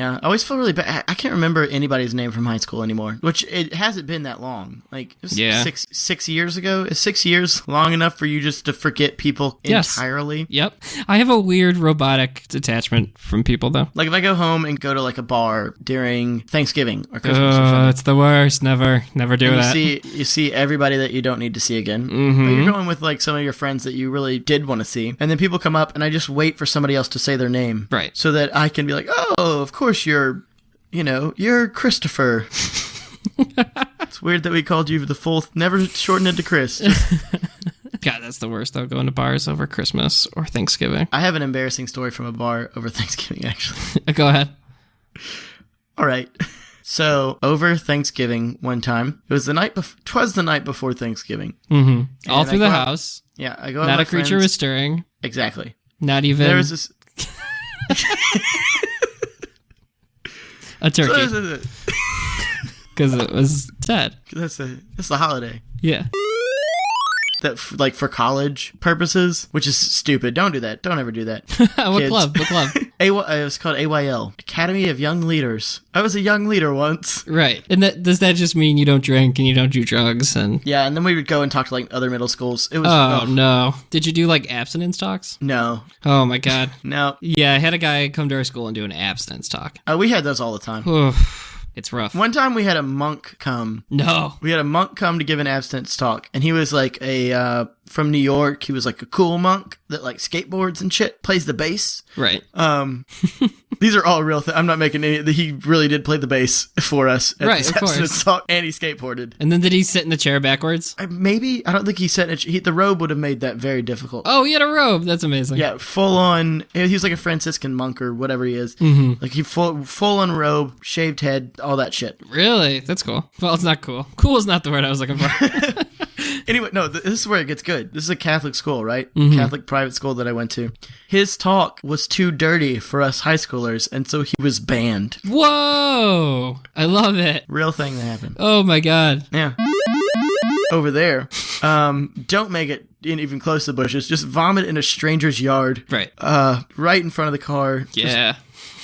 Yeah, I always feel really bad. I can't remember anybody's name from high school anymore, which it hasn't been that long. Like, it was 6 years ago. Is 6 years long enough for you just to forget people entirely? Yep. I have a weird robotic detachment from people, though. Like, if I go home and go to, like, a bar during Thanksgiving or Christmas or something. It's the worst. Never do that. You see everybody that you don't need to see again. Mm-hmm. But you're going with, like, some of your friends that you really did want to see. And then people come up, and I just wait for somebody else to say their name. Right. So that I can be like, oh, of course you're Christopher. It's weird that we called you the full, never shortened it to Chris. God, that's the worst, though, going to bars over Christmas or Thanksgiving. I have an embarrassing story from a bar over Thanksgiving, actually. Go ahead. All right. So, over Thanksgiving one time, it was the night before Thanksgiving. Mm-hmm. All through the house. Yeah, I go out with Not my a creature friends. was stirring. Exactly. Not even There was this... a turkey. Because it was dead. That's the holiday. Yeah. That, like, for college purposes, which is stupid. Don't do that. Don't ever do that. What club? It was called AYL, Academy of Young Leaders. I was a young leader once. Right. And does that just mean you don't drink and you don't do drugs? Yeah, and then we would go and talk to, like, other middle schools. It was... Oh, no. Did you do, like, abstinence talks? No. Oh, my God. No. Yeah, I had a guy come to our school and do an abstinence talk. We had those all the time. Oof. It's rough. One time we had a monk come. No. We had a monk come to give an abstinence talk, and he was like from New York. He was like a cool monk that like skateboards and shit, plays the bass. Right. These are all real things. I'm not making any. He really did play the bass for us at this abstinence talk, and he skateboarded. And then did he sit in the chair backwards? Maybe. I don't think he sat in the robe would have made that very difficult. Oh, he had a robe. That's amazing. Yeah, full on. He was like a Franciscan monk or whatever he is. Mm-hmm. Like he full on robe, shaved head, all that shit. Really? That's cool. Well, it's not cool. Cool is not the word I was looking for. Anyway, no, this is where it gets good. This is a Catholic school, right? Mm-hmm. Catholic private school that I went to. His talk was too dirty for us high schoolers, and so he was banned. Whoa! I love it. Real thing that happened. Oh my God. Yeah. Over there, don't make it even close to the bushes. Just vomit in a stranger's yard. Right. Right in front of the car. Yeah.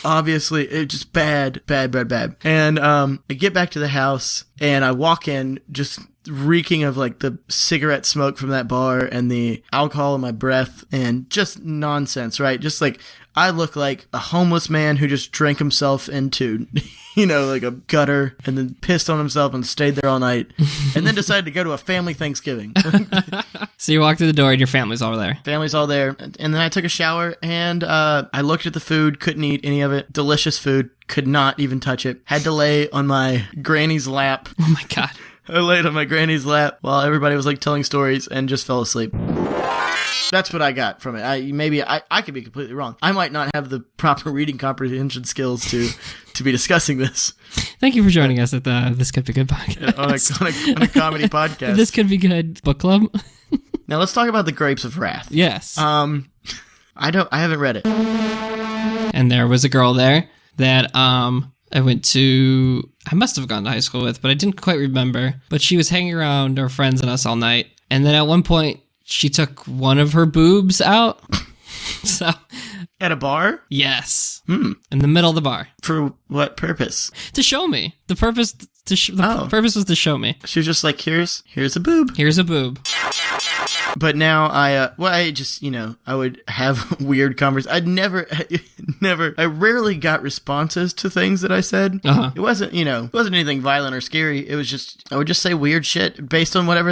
Obviously, it just bad. And I get back to the house, and I walk in just reeking of like the cigarette smoke from that bar and the alcohol in my breath and just nonsense, right? Just like I look like a homeless man who just drank himself into, like a gutter and then pissed on himself and stayed there all night and then decided to go to a family Thanksgiving. So you walk through the door and your family's all there. Family's all there. And then I took a shower and I looked at the food, couldn't eat any of it. Delicious food, could not even touch it. Had to lay on my granny's lap. Oh my God. I laid on my granny's lap while everybody was like telling stories and just fell asleep. That's what I got from it. I could be completely wrong. I might not have the proper reading comprehension skills to be discussing this. Thank you for joining us at the This Could Be Good podcast. on a comedy podcast. This Could Be Good book club. Now let's talk about The Grapes of Wrath. Yes. I haven't read it. And there was a girl there that I must have gone to high school with, but I didn't quite remember. But she was hanging around our friends and us all night. And then at one point, she took one of her boobs out. So, at a bar? Yes. In the middle of the bar. For what purpose? To show me. The purpose purpose was to show me. She was just like, here's a boob. Here's a boob. But now I would have weird conversations. I rarely got responses to things that I said. Uh-huh. It wasn't anything violent or scary. It was just, I would just say weird shit based on whatever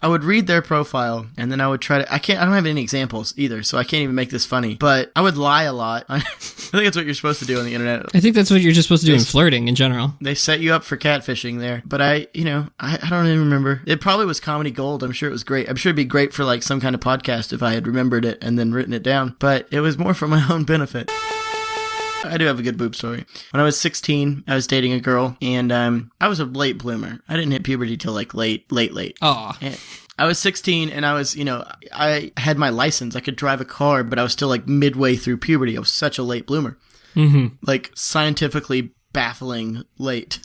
I would read their profile and then I would try to, I don't have any examples either, so I can't even make this funny, but I would lie a lot. I think that's what you're supposed to do on the internet. I think that's what you're just supposed to do in flirting in general. They set you up for catfishing there, but I don't even remember. It probably was comedy gold. I'm sure it was great. I'm sure it'd be great for like some kind of podcast if I had remembered it and then written it down, but it was more for my own benefit. I do have a good boob story. When I was 16, I was dating a girl, and I was a late bloomer. I didn't hit puberty till like late. Aw. I was 16, and I was, I had my license. I could drive a car, but I was still like midway through puberty. I was such a late bloomer. Mm-hmm. Like scientifically baffling late.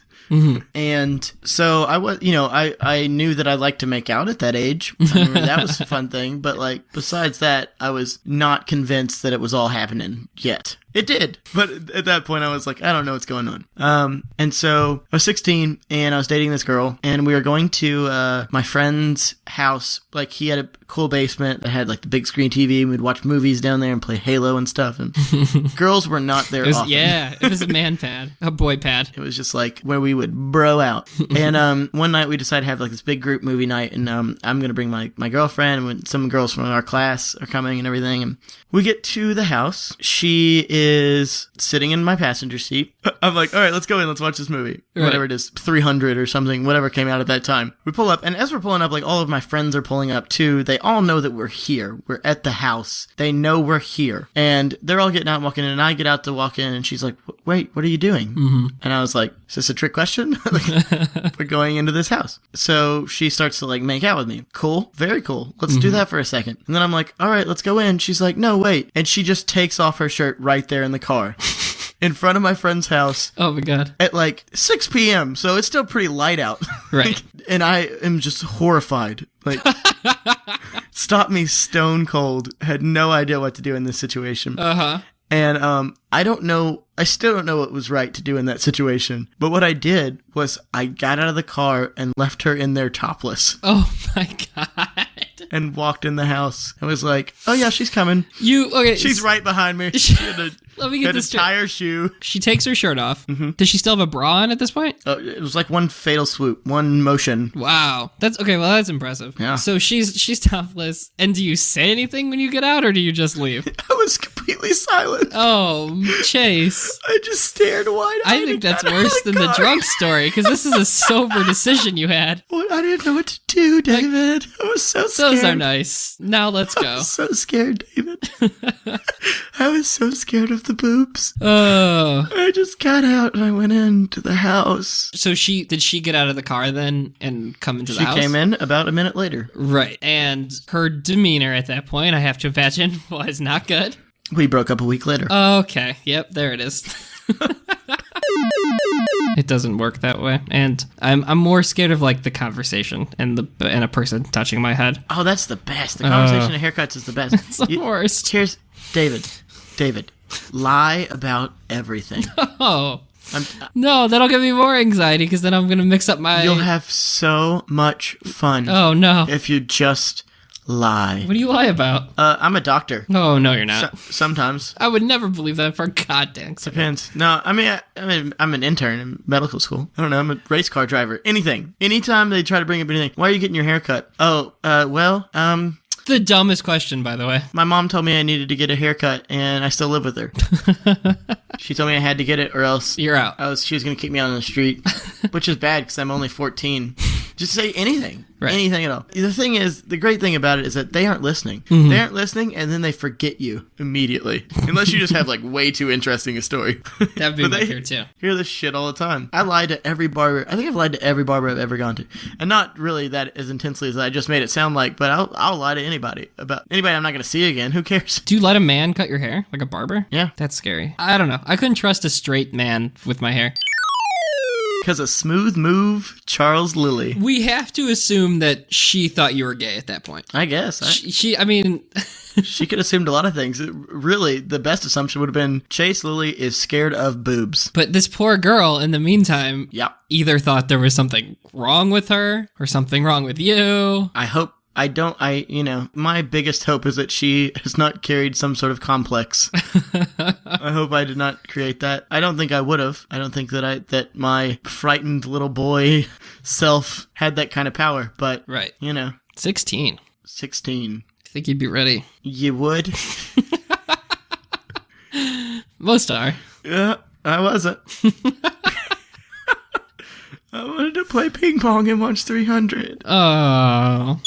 And so I was, I knew that I liked to make out at that age. I remember that was a fun thing. But like, besides that, I was not convinced that it was all happening yet. It did. But at that point, I was like, I don't know what's going on. And so I was 16 and I was dating this girl and we were going to my friend's house. Like, he had a cool basement that had like the big screen TV. And we'd watch movies down there and play Halo and stuff. And girls were not there often. Yeah, it was a man pad, a boy pad. It was just like where we would bro out. And one night we decided to have like this big group movie night. And I'm going to bring my girlfriend and some girls from our class are coming and everything. And we get to the house. She is sitting in my passenger seat. I'm like, all right, let's go in. Let's watch this movie. Right. Whatever it is, 300 or something, whatever came out at that time. We pull up, and as we're pulling up, like all of my friends are pulling up too. They all know that we're here. We're at the house. They know we're here. And they're all getting out and walking in, and I get out to walk in, and she's like, wait, what are you doing? And I was like, is this a trick question? We're going into this house. So she starts to like make out with me. Cool. Very cool. Let's do that for a second. And then I'm like, all right, let's go in. She's like, no, wait. And she just takes off her shirt right there in the car. In front of my friend's house. Oh my God. At like 6 p.m. So it's still pretty light out. Right. And I am just horrified. Like, stopped me stone cold. Had no idea what to do in this situation. And I still don't know what was right to do in that situation. But what I did was I got out of the car and left her in there topless. Oh my God. And walked in the house and was like, oh yeah, she's coming. She's right behind me. Let me get this straight. Tie her shoe. She takes her shirt off. Does she still have a bra on at this point? It was like one fatal swoop, one motion. Wow. That's okay. Well, that's impressive. Yeah. So she's topless. And do you say anything when you get out, or do you just leave? I was completely silent. Oh, Chase. I just stared wide-eyed. I think that's worse than the drunk story, because this is a sober decision you had. Well, I didn't know what to do, David. I was so scared. Those are nice. Now let's go. I was so scared, David. I was so scared of the boobs. Oh. I just got out and I went into the house. So did she get out of the car then and come into the house? She came in about a minute later. Right. And her demeanor at that point, I have to imagine, was not good. We broke up a week later. Okay. Yep, there it is. It doesn't work that way, and I'm more scared of like the conversation and a person touching my head. Oh, that's the best. The conversation of haircuts is the best. It's the worst. Here's David, lie about everything. Oh. No, that'll give me more anxiety because then I'm gonna mix up my. You'll have so much fun. Oh no! If you just lie. What do you lie about? I'm a doctor. Oh no, you're not. Sometimes. I would never believe that for a goddamn second. Depends. No, I mean, I'm an intern in medical school. I don't know. I'm a race car driver. Anything. Anytime they try to bring up anything. Why are you getting your hair cut? Oh, The dumbest question, by the way. My mom told me I needed to get a haircut, and I still live with her. She told me I had to get it, or else you're out. She was going to kick me out on the street, which is bad because I'm only 14. Just say anything. Right. Anything at all. The thing is, the great thing about it is that they aren't listening. They aren't listening, and then they forget you immediately. Unless you just have, like, way too interesting a story. That'd be my fear, too. Hear this shit all the time. I lied to every barber. I think I've lied to every barber I've ever gone to. And not really that as intensely as I just made it sound like, but I'll lie to anybody. About anybody I'm not going to see again. Who cares? Do you let a man cut your hair? Like a barber? Yeah. That's scary. I don't know. I couldn't trust a straight man with my hair. Because a smooth move, Charles Lilly. We have to assume that she thought you were gay at that point. I guess. I mean... She could have assumed a lot of things. Really, the best assumption would have been Chase Lilly is scared of boobs. But this poor girl, in the meantime, yep, either thought there was something wrong with her or something wrong with you. My biggest hope is that she has not carried some sort of complex. I hope I did not create that. I don't think I would have. I don't think that my frightened little boy self had that kind of power, but, right. 16. I think you'd be ready. You would? Most are. Yeah, I wasn't. I wanted to play ping pong and watch 300. Oh.